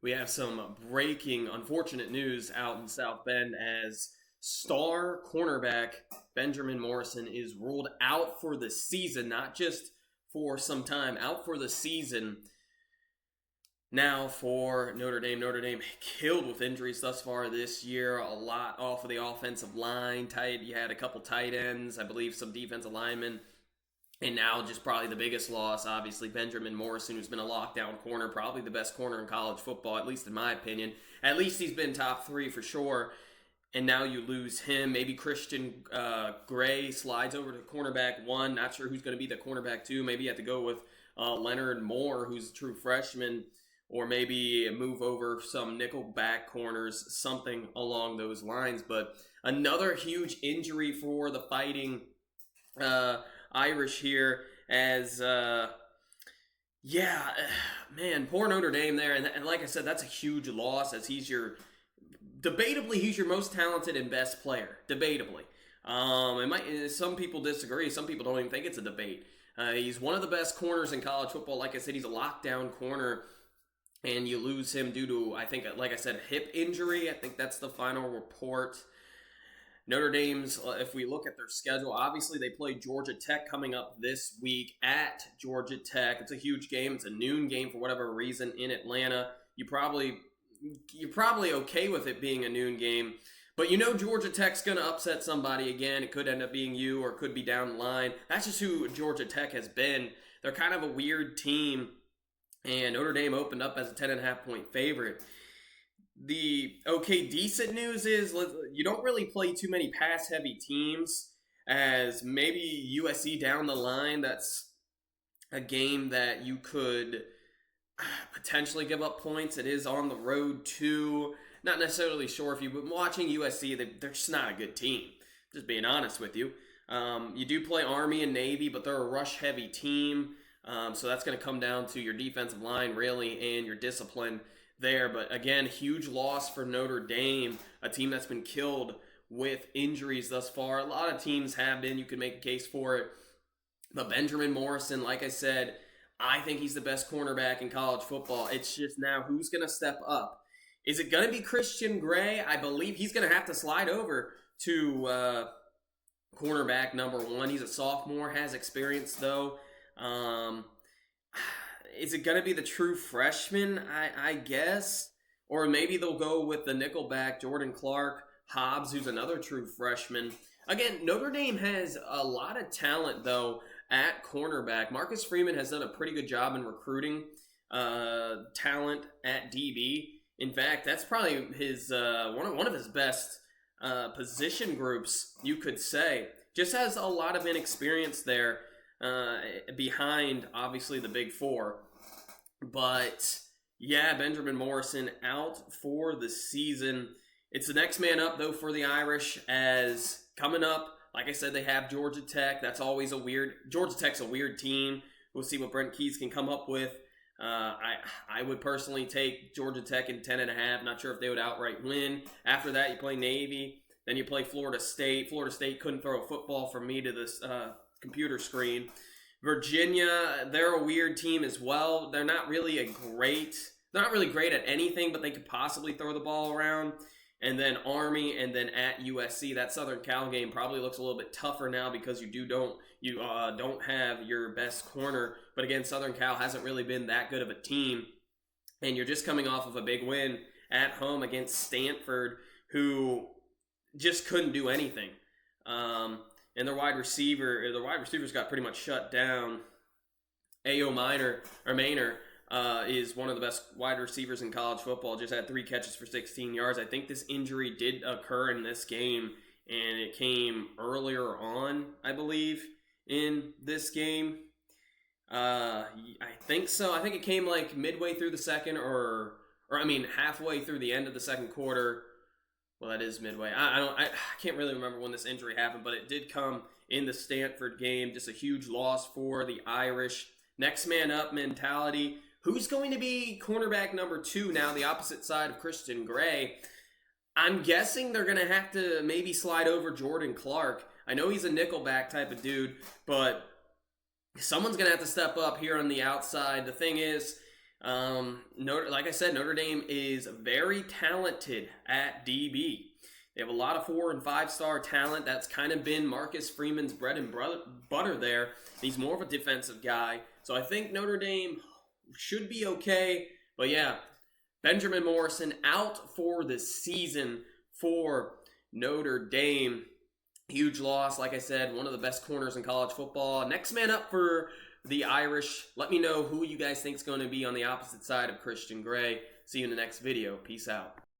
We have some breaking, unfortunate news out in South Bend as star cornerback Benjamin Morrison is ruled out for the season, not just for some time, out for the season. Now for Notre Dame. Notre Dame killed with injuries thus far this year. A lot off of the offensive line. You had a couple tight ends, I believe some defensive linemen. And now just probably the biggest loss, obviously, Benjamin Morrison, who's been a lockdown corner, probably the best corner in college football, at least in my opinion. At least he's been top three for sure. And now you lose him. Maybe Christian Gray slides over to cornerback one. Not sure who's going to be the cornerback two. Maybe you have to go with Leonard Moore, who's a true freshman. Or maybe move over some nickel back corners, something along those lines. But another huge injury for the Fighting Irish here as, man, poor Notre Dame there. And like I said, that's a huge loss as debatably, he's your most talented and best player. Debatably. Some people disagree. Some people don't even think it's a debate. He's one of the best corners in college football. Like I said, he's a lockdown corner. And you lose him due to, I think, like I said, a hip injury. I think that's the final report. Notre Dame's, if we look at their schedule, obviously they play Georgia Tech coming up this week at Georgia Tech. It's a huge game. It's a noon game for whatever reason in Atlanta. You're probably okay with it being a noon game. But you know Georgia Tech's going to upset somebody again. It could end up being you or it could be down the line. That's just who Georgia Tech has been. They're kind of a weird team. And Notre Dame opened up as a 10.5 point favorite. The decent news is you don't really play too many pass-heavy teams, as maybe USC down the line, that's a game that you could potentially give up points. It is on the road too. Not necessarily sure if you've been watching USC, they're just not a good team. Just being honest with you. You do play Army and Navy, but they're a rush-heavy team. So that's going to come down to your defensive line, really, and your discipline there. But again, huge loss for Notre Dame, a team that's been killed with injuries thus far. A lot of teams have been. You could make a case for it. But Benjamin Morrison, like I said, I think he's the best cornerback in college football. It's just now who's going to step up. Is it going to be Christian Gray? I believe he's going to have to slide over to cornerback number one. He's a sophomore, has experience though. Is it going to be the true freshman, I guess? Or maybe they'll go with the nickelback, Jordan Clark, Hobbs, who's another true freshman. Again, Notre Dame has a lot of talent, though, at cornerback. Marcus Freeman has done a pretty good job in recruiting talent at DB. In fact, that's probably his one of his best position groups, you could say. Just has a lot of inexperience there. Behind, obviously, the big four. But, yeah, Benjamin Morrison out for the season. It's the next man up, though, for the Irish, as coming up, like I said, they have Georgia Tech. That's always Georgia Tech's a weird team. We'll see what Brent Keys can come up with. I would personally take Georgia Tech in 10.5. Not sure if they would outright win. After that, you play Navy. Then you play Florida State. Florida State couldn't throw a football from me to this computer screen. Virginia, they're a weird team as well. They're not really great at anything, but they could possibly throw the ball around. And then Army, and then at USC. That Southern Cal game probably looks a little bit tougher now because you don't have your best corner. But again, Southern Cal hasn't really been that good of a team. And you're just coming off of a big win at home against Stanford, who just couldn't do anything. And their wide receivers got pretty much shut down. A.O. Minor is one of the best wide receivers in college football. Just had 3 catches for 16 yards. I think this injury did occur in this game, and it came earlier on, I believe, in this game. I think so. I think it came like midway through the second, halfway through the end of the second quarter. Well, that is midway. I can't really remember when this injury happened, but it did come in the Stanford game. Just a huge loss for the Irish. Next man up mentality. Who's going to be cornerback number 2 now, the opposite side of Christian Gray? I'm guessing they're going to have to maybe slide over Jordan Clark. I know he's a nickelback type of dude, but someone's going to have to step up here on the outside. The thing is, Like I said, Notre Dame is very talented at DB. They have a lot of 4- and 5-star talent. That's kind of been Marcus Freeman's bread and butter there. He's more of a defensive guy. So I think Notre Dame should be okay. But yeah, Benjamin Morrison out for the season for Notre Dame. Huge loss. Like I said, one of the best corners in college football. Next man up for the Irish. Let me know who you guys think is going to be on the opposite side of Christian Gray. See you in the next video. Peace out.